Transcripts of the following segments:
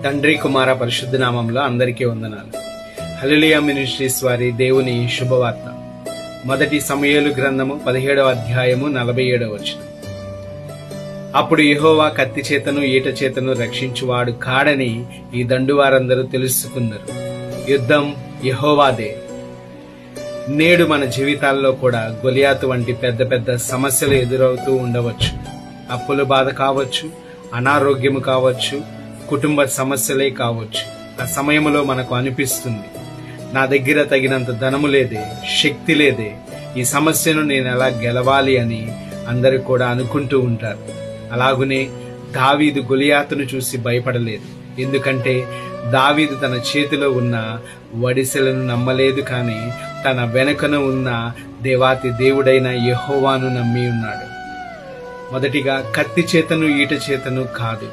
తండ్రి కుమార పరిశుద్ధ నామంలో అందరికీ వందనాలు. హల్లెలూయా మినిస్ట్రీస్ వారి దేవుని శుభవార్త. మొదటి సమూయేలు గ్రంథము 17వ అధ్యాయము 47వ వచనం. అప్పుడు యెహోవా కత్తి చేతను ఈట చేతను రక్షించువాడు కాడని ఈ దండువారందరూ తెలుసుకున్నారు. యుద్ధం యెహోవాదే. నేడు మన జీవితాల్లో కూడా గొలియాతు వంటి పెద్ద పెద్ద సమస్యలు ఎదురవుతూ ఉండవచ్చు. అప్పుల బాధ కావచ్చు, అనారోగ్యము కావచ్చు, కుటుంబ సమస్యలే కావచ్చు. ఆ సమయంలో మనకు అనిపిస్తుంది, నా దగ్గర తగినంత ధనము లేదే, శక్తి లేదే, ఈ సమస్యను నేను ఎలా గెలవాలి అని అందరూ కూడా అనుకుంటూ ఉంటారు. అలాగునే దావీదు గొలియాతును చూసి భయపడలేదు. ఎందుకంటే దావీదు తన చేతిలో ఉన్న వడిసెలను నమ్మలేదు, కానీ తన వెనుకన ఉన్న దేవాతి దేవుడైన యెహోవాను నమ్మి ఉన్నాడు. మొదటిగా కత్తి చేతను ఈట చేతను కాదు,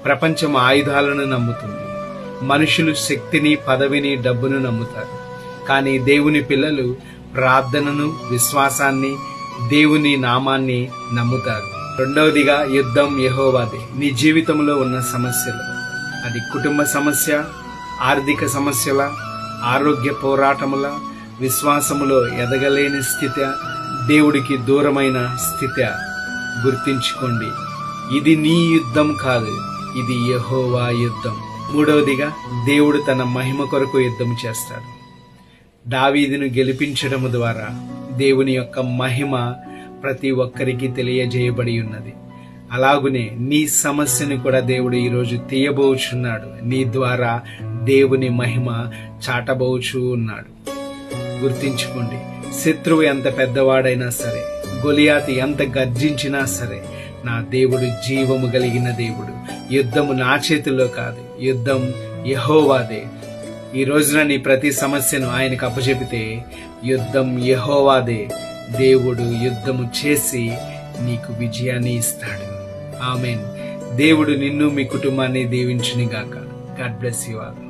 ప్రపంచం ఆయుధాలను నమ్ముతుంది. మనుషులు శక్తిని, పదవిని, డబ్బును నమ్ముతారు. కానీ దేవుని పిల్లలు ప్రార్థనను, విశ్వాసాన్ని, దేవుని నామాన్ని నమ్ముతారు. రెండవదిగా యుద్ధం యెహోవాదే. నీ జీవితంలో ఉన్న సమస్యలు, అది కుటుంబ సమస్య, ఆర్థిక సమస్యల, ఆరోగ్య పోరాటముల, విశ్వాసములో ఎదగలేని స్థితి, దేవుడికి దూరమైన స్థితి, గుర్తించుకోండి, ఇది నీ యుద్ధం కాదు, ఇది యెహోవా యుద్ధం. మూడవదిగా దేవుడు తన మహిమ కొరకు యుద్ధం చేస్తాడు. దావీదును గెలిపించడం ద్వారా దేవుని యొక్క మహిమ ప్రతి ఒక్కరికి తెలియజేయబడి ఉన్నది. అలాగునే నీ సమస్యను కూడా దేవుడు ఈరోజు తీయబోచున్నాడు. నీ ద్వారా దేవుని మహిమ చాటబోచు ఉన్నాడు. గుర్తించుకోండి, శత్రువు ఎంత పెద్దవాడైనా సరే, గొలియాతు ఎంత గర్జించినా సరే, నా దేవుడు జీవము కలిగిన దేవుడు. యుద్ధము నా చేతుల్లో కాదు, యుద్ధం యెహోవాదే. ఈ రోజున నీ ప్రతి సమస్యను ఆయనకు అప్పచెపితే యుద్ధం యెహోవాదే. దేవుడు యుద్ధము చేసి నీకు విజయాన్ని ఇస్తాడు. ఆమేన్. దేవుడు నిన్ను, మీ కుటుంబాన్ని దీవించును గాక. God bless you all.